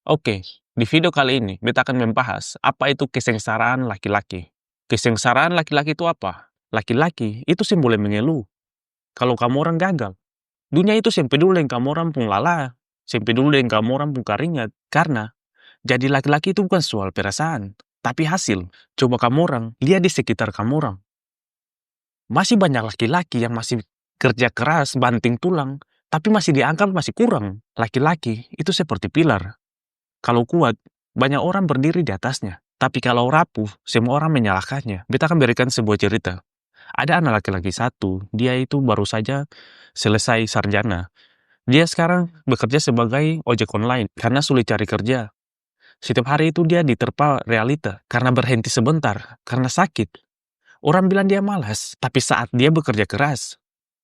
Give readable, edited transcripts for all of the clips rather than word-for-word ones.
Oke, di video kali ini beta akan membahas apa itu kesengsaraan laki-laki. Kesengsaraan laki-laki itu apa? Laki-laki itu sih boleh mengeluh kalau kamu orang gagal. Dunia itu sih peduli yang kamu orang pun lala, sih peduli yang kamu orang pun keringat. Karena jadi laki-laki itu bukan soal perasaan, tapi hasil. Coba kamu orang lihat di sekitar kamu orang. Masih banyak laki-laki yang masih kerja keras, banting tulang, tapi masih dianggap masih kurang. Laki-laki itu seperti pilar. Kalau kuat, banyak orang berdiri di atasnya. Tapi kalau rapuh, semua orang menyalahkannya. Beta akan berikan sebuah cerita. Ada anak laki-laki satu, dia itu baru saja selesai sarjana. Dia sekarang bekerja sebagai ojek online karena sulit cari kerja. Setiap hari itu dia diterpa realita karena berhenti sebentar, karena sakit. Orang bilang dia malas, tapi saat dia bekerja keras,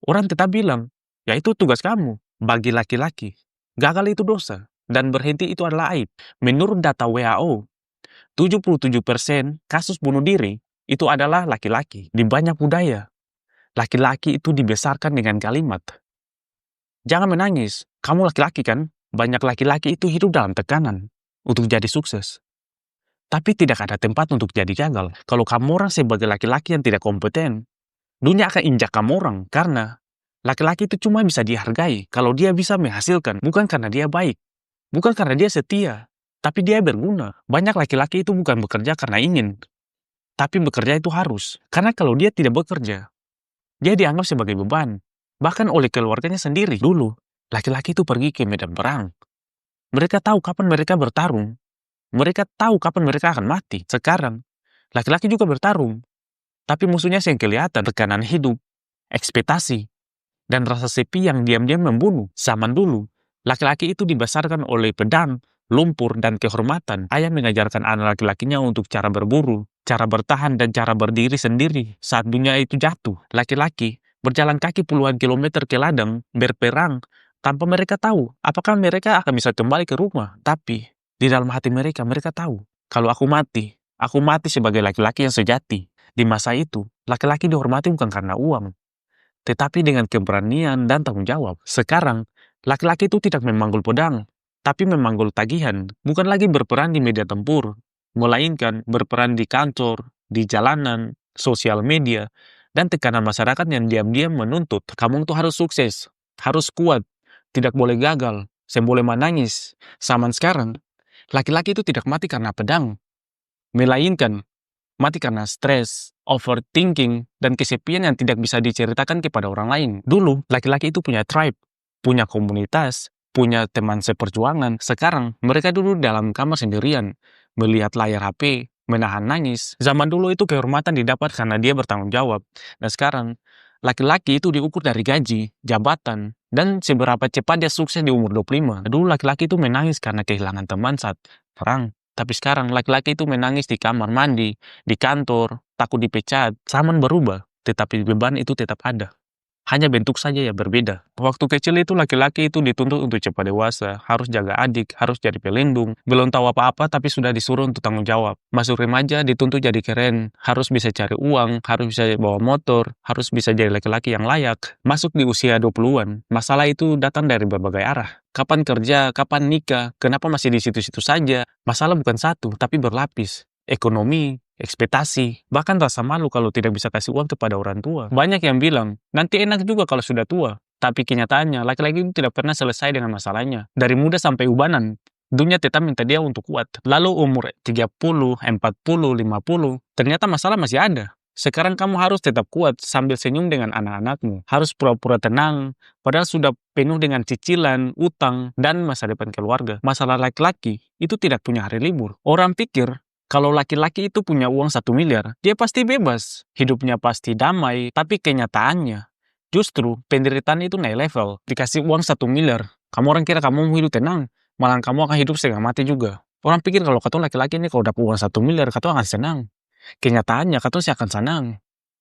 orang tetap bilang, ya itu tugas kamu. Bagi laki-laki, gagal itu dosa, dan berhenti itu adalah aib. Menurut data WHO, 77% kasus bunuh diri itu adalah laki-laki. Di banyak budaya, laki-laki itu dibesarkan dengan kalimat, jangan menangis, kamu laki-laki kan? Banyak laki-laki itu hidup dalam tekanan untuk jadi sukses. Tapi tidak ada tempat untuk jadi gagal. Kalau kamu orang sebagai laki-laki yang tidak kompeten, dunia akan injak kamu orang karena laki-laki itu cuma bisa dihargai kalau dia bisa menghasilkan, bukan karena dia baik, bukan karena dia setia, tapi dia berguna. Banyak laki-laki itu bukan bekerja karena ingin, tapi bekerja itu harus. Karena kalau dia tidak bekerja, dia dianggap sebagai beban, bahkan oleh keluarganya sendiri. Dulu, laki-laki itu pergi ke medan perang. Mereka tahu kapan mereka bertarung. Mereka tahu kapan mereka akan mati. Sekarang, laki-laki juga bertarung. Tapi musuhnya yang kelihatan, tekanan hidup, ekspektasi, dan rasa sepi yang diam-diam membunuh. Zaman dulu, laki-laki itu dibesarkan oleh pedang, lumpur, dan kehormatan. Ayah mengajarkan anak laki-lakinya untuk cara berburu, cara bertahan, dan cara berdiri sendiri saat dunia itu jatuh. Laki-laki berjalan kaki puluhan kilometer ke ladang, berperang, tanpa mereka tahu apakah mereka akan bisa kembali ke rumah. Tapi, di dalam hati mereka, mereka tahu, kalau aku mati sebagai laki-laki yang sejati. Di masa itu, laki-laki dihormati bukan karena uang, tetapi dengan keberanian dan tanggung jawab. Sekarang, laki-laki itu tidak memanggul pedang, tapi memanggul tagihan. Bukan lagi berperan di media tempur, melainkan berperan di kantor, di jalanan, sosial media, dan tekanan masyarakat yang diam-diam menuntut. Kamu tuh harus sukses, harus kuat, tidak boleh gagal, saya boleh menangis. Zaman sekarang, laki-laki itu tidak mati karena pedang, melainkan mati karena stres, overthinking, dan kesepian yang tidak bisa diceritakan kepada orang lain. Dulu, laki-laki itu punya tribe, punya komunitas, punya teman seperjuangan. Sekarang, mereka duduk dalam kamar sendirian, melihat layar HP, menahan nangis. Zaman dulu itu kehormatan didapat karena dia bertanggung jawab. Dan sekarang, laki-laki itu diukur dari gaji, jabatan, dan seberapa cepat dia sukses di umur 25. Dulu laki-laki itu menangis karena kehilangan teman saat perang. Tapi sekarang laki-laki itu menangis di kamar mandi, di kantor, takut dipecat. Zaman berubah, tetapi beban itu tetap ada. Hanya bentuk saja yang berbeda. Waktu kecil itu laki-laki itu dituntut untuk cepat dewasa, harus jaga adik, harus jadi pelindung. Belum tahu apa-apa tapi sudah disuruh untuk tanggung jawab. Masuk remaja dituntut jadi keren, harus bisa cari uang, harus bisa bawa motor, harus bisa jadi laki-laki yang layak. Masuk di usia 20-an, masalah itu datang dari berbagai arah. Kapan kerja, kapan nikah, kenapa masih di situ-situ saja? Masalah bukan satu, tapi berlapis. Ekonomi, ekspektasi, bahkan rasa malu kalau tidak bisa kasih uang kepada orang tua. Banyak yang bilang, nanti enak juga kalau sudah tua. Tapi kenyataannya, laki-laki itu tidak pernah selesai dengan masalahnya. Dari muda sampai ubanan, dunia tetap minta dia untuk kuat. Lalu umur 30, 40, 50, ternyata masalah masih ada. Sekarang kamu harus tetap kuat sambil senyum dengan anak-anakmu. Harus pura-pura tenang, padahal sudah penuh dengan cicilan, utang, dan masa depan keluarga. Masalah laki-laki itu tidak punya hari libur. Orang pikir, kalau laki-laki itu punya uang 1 miliar, dia pasti bebas. Hidupnya pasti damai, tapi kenyataannya, justru penderitaan itu naik level. Dikasih uang 1 miliar, kamu orang kira kamu mau hidup tenang, malah kamu akan hidup setengah mati juga. Orang pikir kalau katong laki-laki ini kalau dapat uang 1 miliar, katong akan senang. Kenyataannya, katong sih akan senang.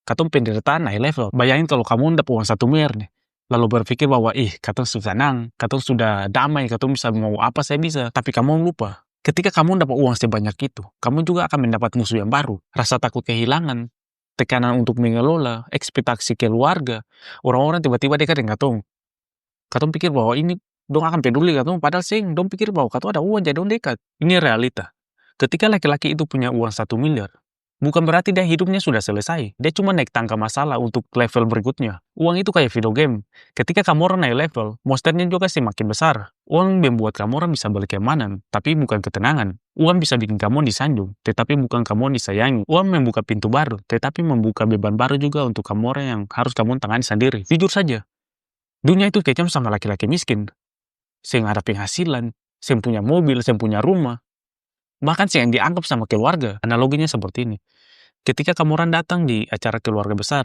Katong penderitaan naik level. Bayangin kalau kamu dapat uang 1 miliar nih, lalu berpikir bahwa, katong sudah senang, katong sudah damai, katong bisa mau apa saya bisa. Tapi kamu lupa. Ketika kamu dapat uang sebanyak itu, kamu juga akan mendapat musuh yang baru. Rasa takut kehilangan, tekanan untuk mengelola, ekspektasi keluarga. Orang-orang tiba-tiba dekat dengan katong. Katong pikir bahwa ini Dong akan peduli katong, padahal seng, dong pikir bahwa katong ada uang jadi dong dekat. Ini realita. Ketika laki-laki itu punya uang 1 miliar, bukan berarti dia hidupnya sudah selesai. Dia cuma naik tangga masalah untuk level berikutnya. Uang itu kayak video game. Ketika kamu orang naik level, monsternya juga semakin besar. Uang membuat kamu orang bisa beli keamanan, tapi bukan ketenangan. Uang bisa bikin kamu disanjung, tetapi bukan kamu disayangi. Uang membuka pintu baru, tetapi membuka beban baru juga untuk kamu orang yang harus kamu tangani sendiri. Jujur saja, dunia itu kejam sama laki-laki miskin. Seng ada penghasilan, seng punya mobil, seng punya rumah. Bahkan seng dianggap sama keluarga. Analoginya seperti ini. Ketika kamu orang datang di acara keluarga besar,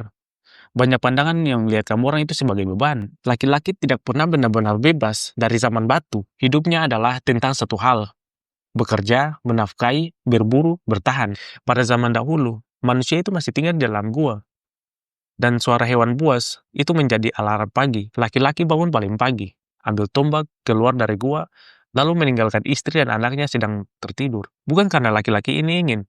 banyak pandangan yang lihat kamu orang itu sebagai beban. Laki-laki tidak pernah benar-benar bebas dari zaman batu. Hidupnya adalah tentang satu hal. Bekerja, menafkahi, berburu, bertahan. Pada zaman dahulu, manusia itu masih tinggal di dalam gua. Dan suara hewan buas itu menjadi alarm pagi. Laki-laki bangun paling pagi, ambil tombak, keluar dari gua, lalu meninggalkan istri dan anaknya sedang tertidur. Bukan karena laki-laki ini ingin,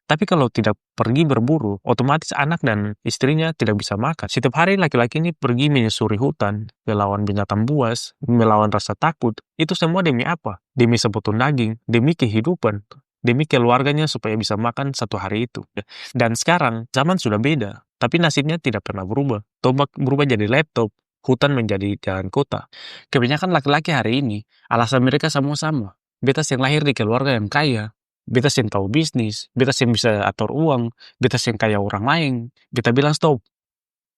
tapi kalau tidak pergi berburu, otomatis anak dan istrinya tidak bisa makan. Setiap hari laki-laki ini pergi menyusuri hutan, melawan binatang buas, melawan rasa takut. Itu semua demi apa? Demi sepotong daging, demi kehidupan, demi keluarganya supaya bisa makan satu hari itu. Dan sekarang, zaman sudah beda, tapi nasibnya tidak pernah berubah. Tombak berubah jadi laptop, hutan menjadi jalan kota. Kebanyakan laki-laki hari ini, alasan mereka semua sama. Beta yang lahir di keluarga yang kaya, beta yang tahu bisnis, beta yang bisa atur uang, beta yang kaya orang lain. Beta bilang stop.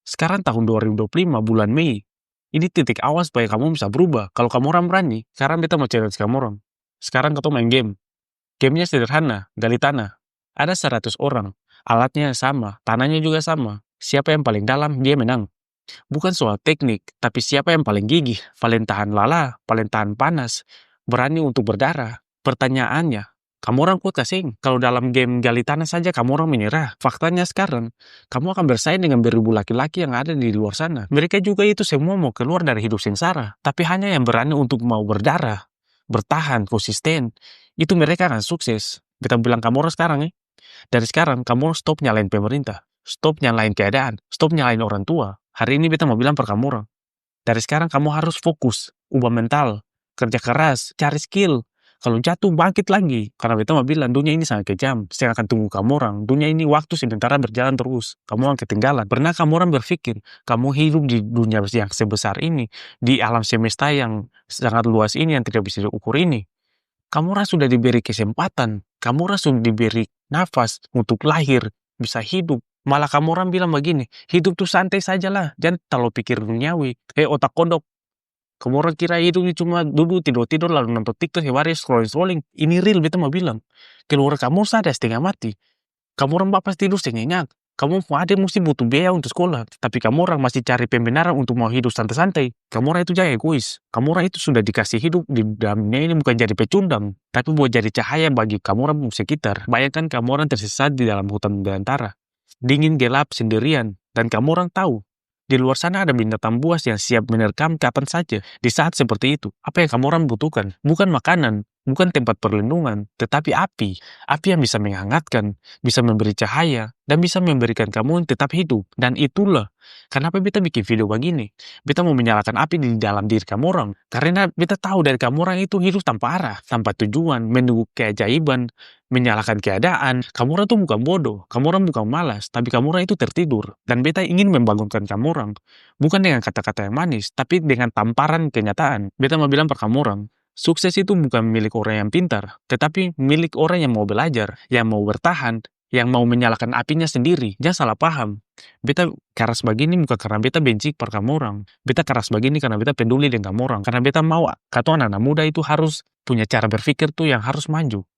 Sekarang tahun 2025 bulan Mei. Ini titik awal supaya kamu bisa berubah. Kalau kamu orang berani, sekarang beta mau challenge kamu orang. Sekarang kamu main game. Gamenya sederhana, gali tanah. Ada 100 orang, alatnya sama, tanahnya juga sama. Siapa yang paling dalam, dia menang. Bukan soal teknik, tapi siapa yang paling gigih, paling tahan lala, paling tahan panas, berani untuk berdarah. Pertanyaannya, kamu orang kuat kasing? Kalau dalam game gali tanah saja kamu orang menyerah. Faktanya sekarang, kamu akan bersaing dengan beribu laki-laki yang ada di luar sana. Mereka juga itu semua mau keluar dari hidup sengsara, tapi hanya yang berani untuk mau berdarah, bertahan, konsisten, itu mereka akan sukses. Kita bilang kamu orang sekarang dari sekarang kamu stop nyalain pemerintah, stop nyalain keadaan, stop nyalain orang tua. Hari ini beta mau bilang per kamu orang. Dari sekarang kamu harus fokus, ubah mental, kerja keras, cari skill. Kalau jatuh bangkit lagi. Karena beta mau bilang dunia ini sangat kejam. Saya akan tunggu kamu orang. Dunia ini waktu sementara berjalan terus. Kamu orang ketinggalan. Pernah kamu orang berpikir kamu hidup di dunia yang sebesar ini, di alam semesta yang sangat luas ini yang tidak bisa diukur ini? Kamu orang sudah diberi kesempatan, kamu orang sudah diberi nafas untuk lahir, bisa hidup. Malah kamu orang bilang begini, hidup tuh santai saja lah, jangan terlalu pikir duniawi. Otak kodok. Kamu orang kira hidup ini cuma duduk, tidur-tidur, lalu nonton TikTok, hari scrolling-scrolling. Ini real, beta mau bilang. Keluar kamu sadar setengah mati. Kamu orang bapak tidur senyenyak. Kamu ada mesti butuh biaya untuk sekolah. Tapi kamu orang masih cari pembenaran untuk mau hidup santai-santai. Kamu orang itu jangan egois. Kamu orang itu sudah dikasih hidup di dalam dunia ini bukan jadi pecundang. Tapi buat jadi cahaya bagi kamu orang sekitar. Bayangkan kamu orang tersesat di dalam hutan belantara. Dingin, gelap, sendirian. Dan kamu orang tahu. Di luar sana ada binatang buas yang siap menerkam kapan saja. Di saat seperti itu, apa yang kamu orang butuhkan? Bukan makanan, bukan tempat perlindungan, tetapi api. Api yang bisa menghangatkan, bisa memberi cahaya, dan bisa memberikan kamu tetap hidup. Dan itulah kenapa beta bikin video begini. Beta mau menyalakan api di dalam diri kamu orang. Karena beta tahu dari kamu orang itu hidup tanpa arah, tanpa tujuan, menunggu keajaiban, menyalahkan keadaan. Kamu orang tuh bukan bodoh, kamu orang bukan malas, tapi kamu orang itu tertidur. Dan beta ingin membangunkan kamu orang. Bukan dengan kata-kata yang manis, tapi dengan tamparan kenyataan. Beta mau bilang per kamu orang, sukses itu bukan milik orang yang pintar, tetapi milik orang yang mau belajar, yang mau bertahan, yang mau menyalakan apinya sendiri. Jangan salah paham. Beta keras begini bukan karena beta benci per kamu orang. Beta keras begini karena beta peduli dengan kamu orang. Karena beta mau kata anak-anak muda itu harus punya cara berpikir tuh yang harus maju.